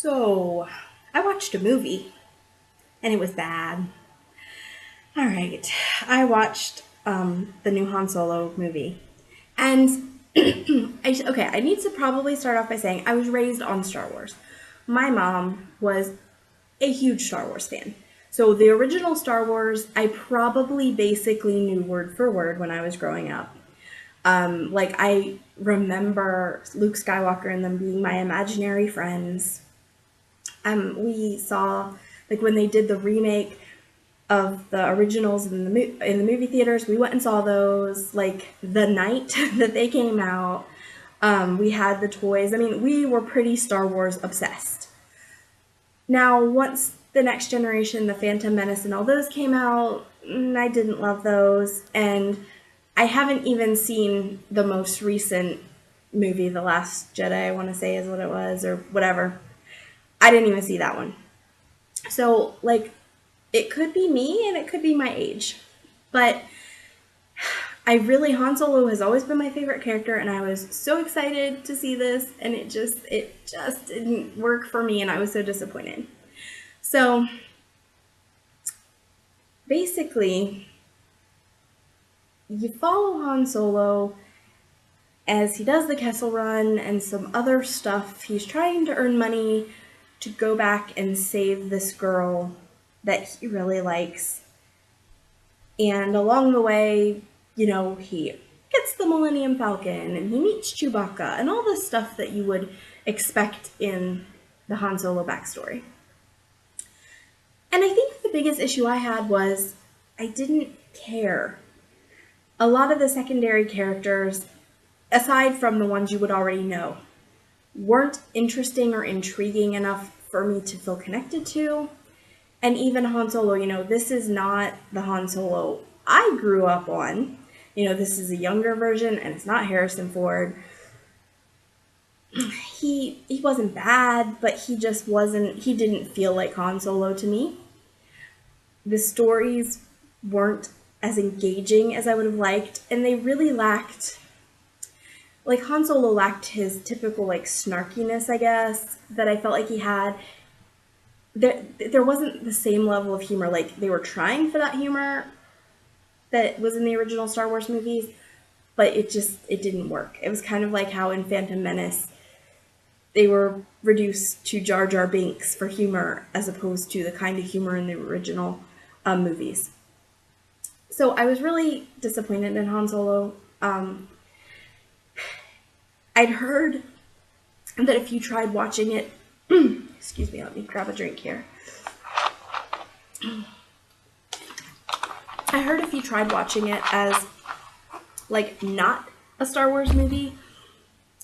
So, I watched a movie and it was bad. All right, I watched the new Han Solo movie, and I need to probably start off by saying I was raised on Star Wars. My mom was a huge Star Wars fan. So the original Star Wars, I probably basically knew word for word when I was growing up. Like I remember Luke Skywalker and them being my imaginary friends. We saw like when they did the remake of the originals in the movie theaters. We went and saw those like the night that they came out. We had the toys. I mean, we were pretty Star Wars obsessed. Now, once the next generation, the Phantom Menace and all those came out, I didn't love those, and I haven't even seen the most recent movie, The Last Jedi, I want to say is what it was, or whatever. I didn't even see that one. So, like, it could be me and it could be my age. But Han Solo has always been my favorite character, and I was so excited to see this, and it just didn't work for me, and I was so disappointed. So basically, you follow Han Solo as he does the Kessel Run and some other stuff. He's trying to earn money to go back and save this girl that he really likes. And along the way, he gets the Millennium Falcon and he meets Chewbacca and all the stuff that you would expect in the Han Solo backstory. And I think the biggest issue I had was I didn't care. A lot of the secondary characters, aside from the ones you would already know, weren't interesting or intriguing enough for me to feel connected to. And even Han Solo, this is not the Han Solo I grew up on. This is a younger version and it's not Harrison Ford. He wasn't bad, but he didn't feel like Han Solo to me. The stories weren't as engaging as I would have liked, and they really lacked, like Han Solo lacked his typical like snarkiness, I guess, that I felt like he had. There wasn't the same level of humor. Like they were trying for that humor that was in the original Star Wars movies, but it didn't work. It was kind of like how in Phantom Menace they were reduced to Jar Jar Binks for humor as opposed to the kind of humor in the original movies. So I was really disappointed in Han Solo. I'd heard that if you tried watching it, excuse me, let me grab a drink here. I heard if you tried watching it as like not a Star Wars movie,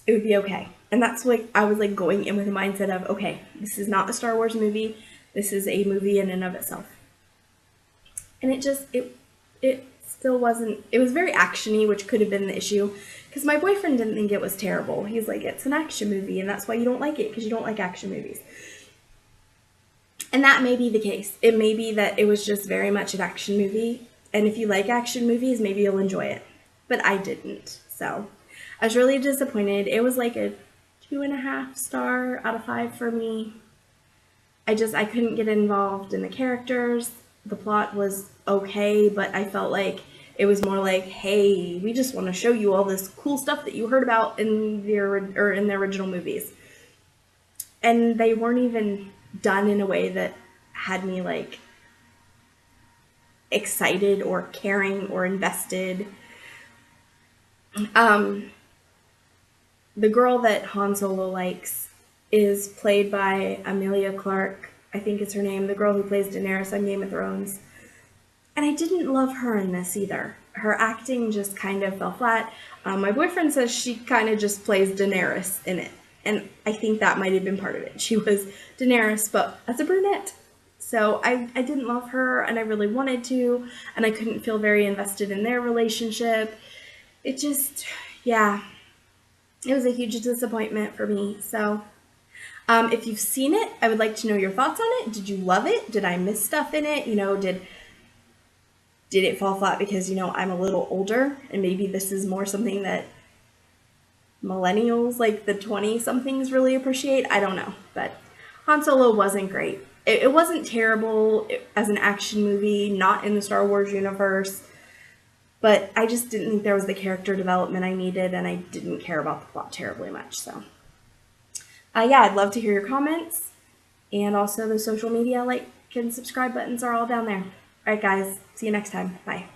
it would be okay. And that's like I was like going in with a mindset of, okay, this is not a Star Wars movie. This is a movie in and of itself. And it still wasn't. It was very actiony, which could have been the issue, because my boyfriend didn't think it was terrible. He's like, it's an action movie, and that's why you don't like it, because you don't like action movies. And that may be the case. It may be that it was just very much an action movie, and if you like action movies, maybe you'll enjoy it. But I didn't, so I was really disappointed. It was like a 2.5 star out of 5 for me. I couldn't get involved in the characters. The plot was okay, but I felt like it was more like, hey, we just want to show you all this cool stuff that you heard about in the original movies. And they weren't even done in a way that had me like excited or caring or invested. The girl that Han Solo likes is played by Emilia Clarke. I think it's her name, the girl who plays Daenerys on Game of Thrones. And I didn't love her in this either. Her acting just kind of fell flat. My boyfriend says she kind of just plays Daenerys in it. And I think that might have been part of it. She was Daenerys, but as a brunette. So I didn't love her, and I really wanted to, and I couldn't feel very invested in their relationship. It just, yeah, it was a huge disappointment for me. So if you've seen it, I would like to know your thoughts on it. Did you love it? Did I miss stuff in it? Did it fall flat because, I'm a little older, and maybe this is more something that millennials, like the 20-somethings, really appreciate? I don't know. But Han Solo wasn't great. It wasn't terrible as an action movie, not in the Star Wars universe, but I just didn't think there was the character development I needed, and I didn't care about the plot terribly much. So, yeah, I'd love to hear your comments, and also the social media like and subscribe buttons are all down there. All right, guys, see you next time. Bye.